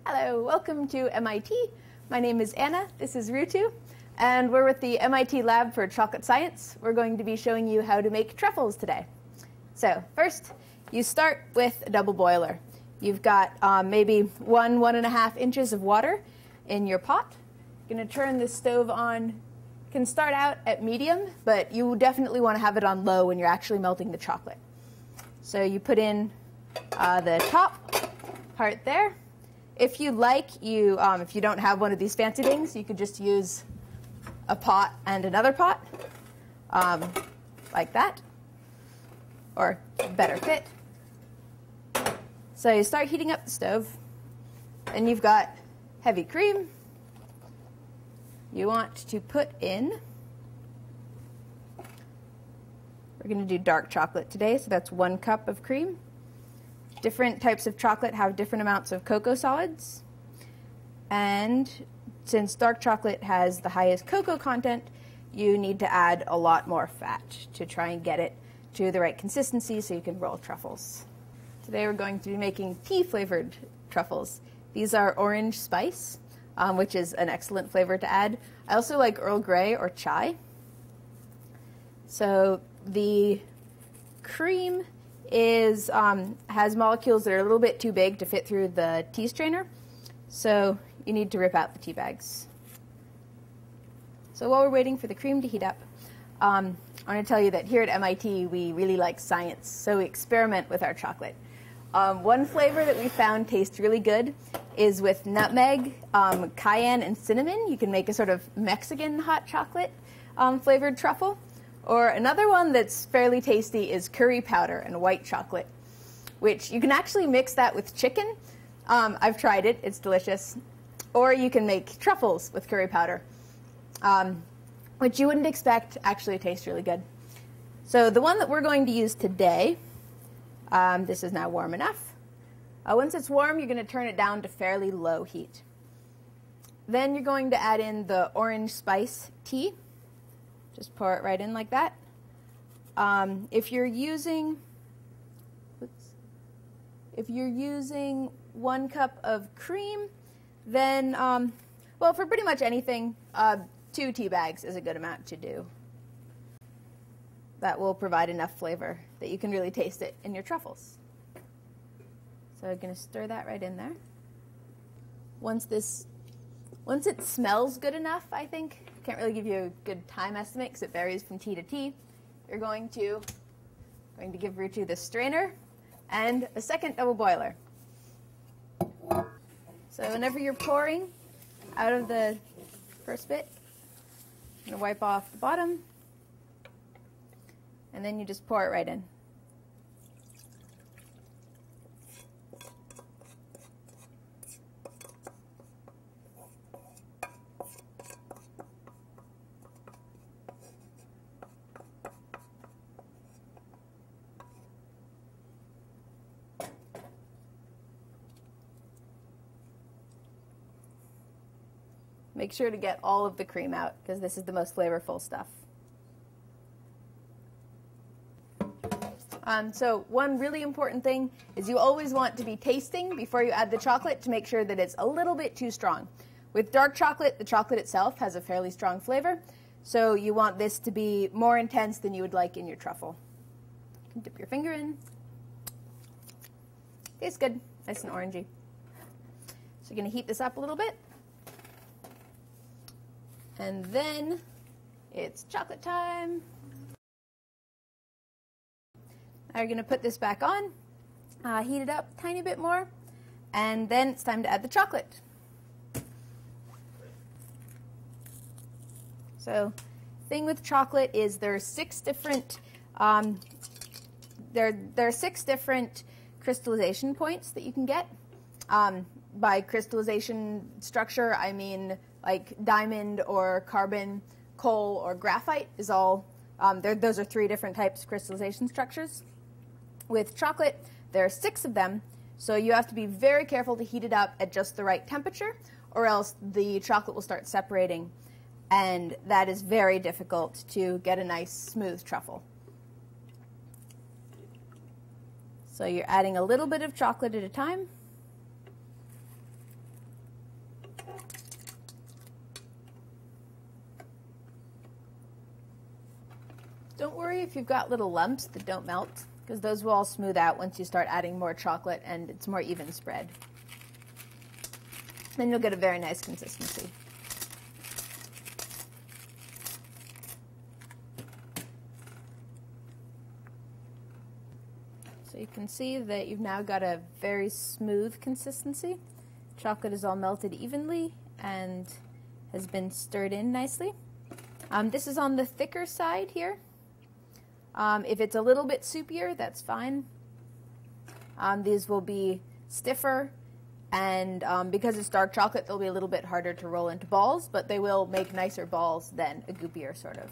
Hello, welcome to MIT. My name is Anna, this is Rutu, and we're with the MIT Lab for Chocolate Science. We're going to be showing you how to make truffles today. So first, you start with a double boiler. You've got maybe 1.5 inches of water in your pot. You're going to turn the stove on. You can start out at medium, but you definitely want to have it on low when you're actually melting the chocolate. So you put in the top part there. If you like, if you don't have one of these fancy things, you could just use a pot and another pot, like that, or better fit. So you start heating up the stove, and you've got heavy cream. You want to put in, we're going to do dark chocolate today, so that's 1 cup of cream. Different types of chocolate have different amounts of cocoa solids. And since dark chocolate has the highest cocoa content, you need to add a lot more fat to try and get it to the right consistency so you can roll truffles. Today we're going to be making tea-flavored truffles. These are orange spice, which is an excellent flavor to add. I also like Earl Grey or chai. So the cream has molecules that are a little bit too big to fit through the tea strainer, so you need to rip out the tea bags. So while we're waiting for the cream to heat up, I want to tell you that here at MIT we really like science, so we experiment with our chocolate. One flavor that we found tastes really good is with nutmeg, cayenne, and cinnamon. You can make a sort of Mexican hot chocolate flavored truffle. Or another one that's fairly tasty is curry powder and white chocolate, which you can actually mix that with chicken. I've tried it, it's delicious. Or you can make truffles with curry powder, which you wouldn't expect actually tastes really good. So the one that we're going to use today, this is now warm enough. Once it's warm, you're going to turn it down to fairly low heat. Then you're going to add in the orange spice tea. Just pour it right in like that. If you're using 1 cup of cream, then, well, for pretty much anything, 2 tea bags is a good amount to do. That will provide enough flavor that you can really taste it in your truffles. So I'm going to stir that right in there. Once it smells good enough, I think, can't really give you a good time estimate because it varies from tea to tea, you're going to give Rutu the strainer and a second double boiler. So whenever you're pouring out of the first bit, I'm going to wipe off the bottom, and then you just pour it right in. Make sure to get all of the cream out because this is the most flavorful stuff. So one really important thing is you always want to be tasting before you add the chocolate to make sure that it's a little bit too strong. With dark chocolate, the chocolate itself has a fairly strong flavor, so you want this to be more intense than you would like in your truffle. You can dip your finger in. Tastes good, nice and orangey. So you're going to heat this up a little bit. And then it's chocolate time. Now you're going to put this back on, heat it up a tiny bit more, and then it's time to add the chocolate. So the thing with chocolate is there are 6 different there are 6 different crystallization points that you can get. By crystallization structure, I mean like diamond or carbon, coal or graphite is all, those are 3 different types of crystallization structures. With chocolate, there are 6 of them, so you have to be very careful to heat it up at just the right temperature, or else the chocolate will start separating, and that is very difficult to get a nice smooth truffle. So you're adding a little bit of chocolate at a time. if you've got little lumps that don't melt, because those will all smooth out once you start adding more chocolate and it's more even spread. Then you'll get a very nice consistency. So you can see that you've now got a very smooth consistency. Chocolate is all melted evenly and has been stirred in nicely. This is on the thicker side here. If it's a little bit soupier, that's fine. These will be stiffer, and because it's dark chocolate, they'll be a little bit harder to roll into balls, but they will make nicer balls than a goopier sort of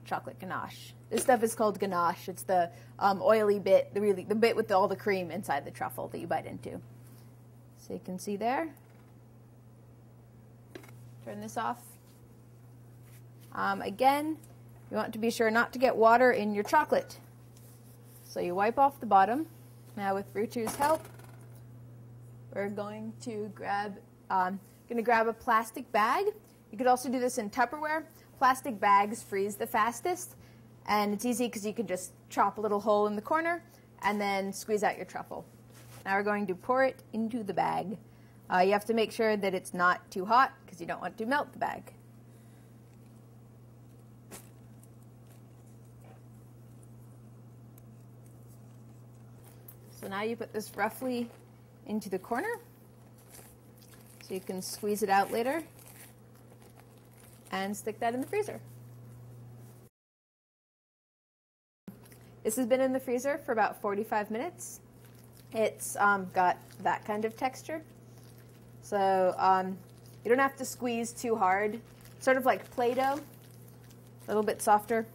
chocolate ganache. This stuff is called ganache. It's the oily bit, the bit with all the cream inside the truffle that you bite into. So you can see there. Turn this off. Again, you want to be sure not to get water in your chocolate. So you wipe off the bottom. Now with Rutu's help, we're going to grab a plastic bag. You could also do this in Tupperware. Plastic bags freeze the fastest, and it's easy because you can just chop a little hole in the corner and then squeeze out your truffle. Now we're going to pour it into the bag. You have to make sure that it's not too hot because you don't want to melt the bag. So now you put this roughly into the corner so you can squeeze it out later and stick that in the freezer. This has been in the freezer for about 45 minutes. It's got that kind of texture. So you don't have to squeeze too hard. It's sort of like Play-Doh, a little bit softer.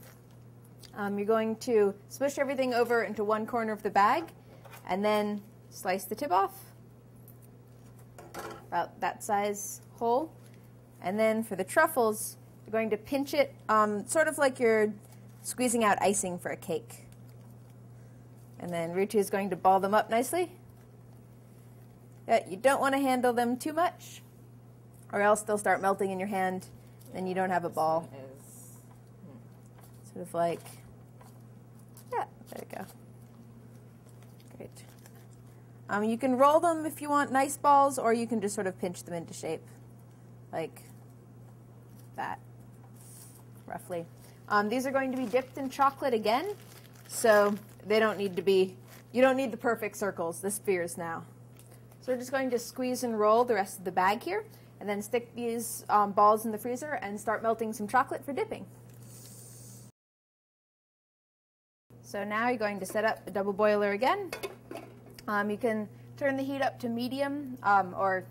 You're going to smush everything over into one corner of the bag and then slice the tip off, about that size hole. And then for the truffles, you're going to pinch it sort of like you're squeezing out icing for a cake. And then Rutu is going to ball them up nicely. You don't want to handle them too much, or else they'll start melting in your hand, and you don't have a ball. Sort of like, yeah, there we go. Great. You can roll them if you want nice balls, or you can just sort of pinch them into shape, like that, roughly. These are going to be dipped in chocolate again, so they don't need to be, you don't need the perfect circles, the spheres now. So we're just going to squeeze and roll the rest of the bag here, and then stick these balls in the freezer and start melting some chocolate for dipping. So now you're going to set up the double boiler again. You can turn the heat up to medium, or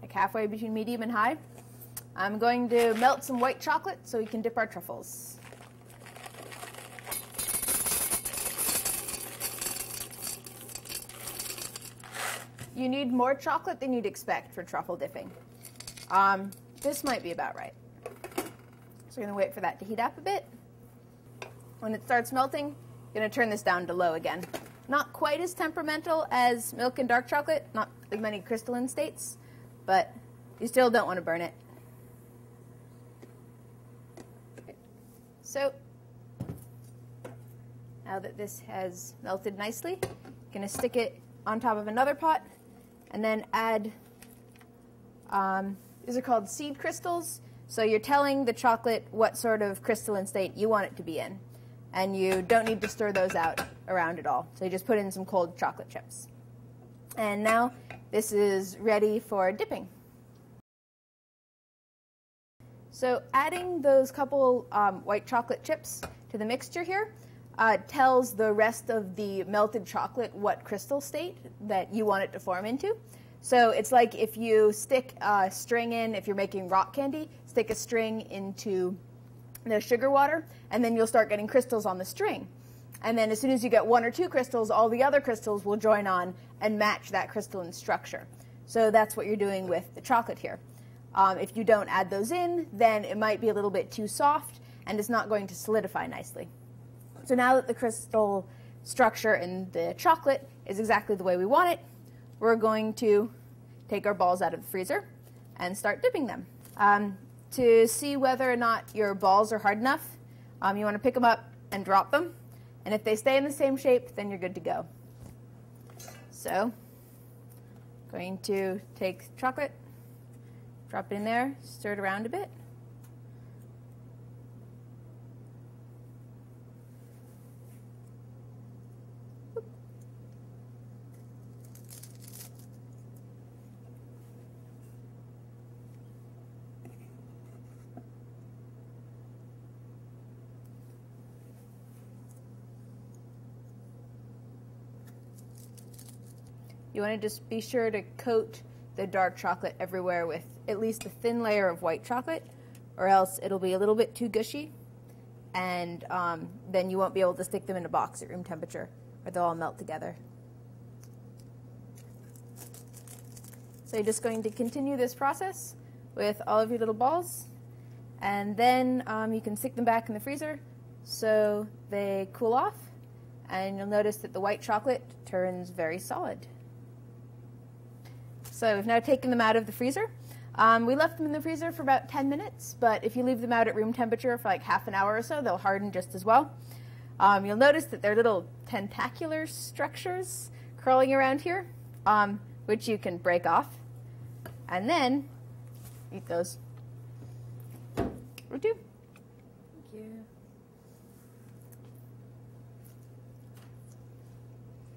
like halfway between medium and high. I'm going to melt some white chocolate so we can dip our truffles. You need more chocolate than you'd expect for truffle dipping. This might be about right. So we're going to wait for that to heat up a bit. When it starts melting, you're going to turn this down to low again. Not quite as temperamental as milk and dark chocolate, not as many crystalline states, but you still don't want to burn it. So now that this has melted nicely, you're going to stick it on top of another pot and then add, these are called seed crystals. So you're telling the chocolate what sort of crystalline state you want it to be in. And you don't need to stir those out around at all. So you just put in some cold chocolate chips. And now this is ready for dipping. So adding those couple white chocolate chips to the mixture here tells the rest of the melted chocolate what crystal state that you want it to form into. So it's like if you stick a string in, if you're making rock candy, stick a string into the sugar water, and then you'll start getting crystals on the string. And then as soon as you get one or two crystals, all the other crystals will join on and match that crystalline structure. So that's what you're doing with the chocolate here. If you don't add those in, then it might be a little bit too soft, and it's not going to solidify nicely. So now that the crystal structure in the chocolate is exactly the way we want it, we're going to take our balls out of the freezer and start dipping them. To see whether or not your balls are hard enough, you want to pick them up and drop them. And if they stay in the same shape, then you're good to go. So, going to take chocolate, drop it in there, stir it around a bit. You want to just be sure to coat the dark chocolate everywhere with at least a thin layer of white chocolate, or else it'll be a little bit too gushy, and then you won't be able to stick them in a box at room temperature, or they'll all melt together. So you're just going to continue this process with all of your little balls, and then you can stick them back in the freezer so they cool off, and you'll notice that the white chocolate turns very solid. So we've now taken them out of the freezer. We left them in the freezer for about 10 minutes, but if you leave them out at room temperature for like half an hour or so, they'll harden just as well. You'll notice that there are little tentacular structures curling around here, which you can break off, and then eat those. Rutu? Thank you.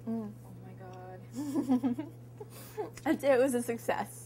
Mm. Oh my god. It was a success.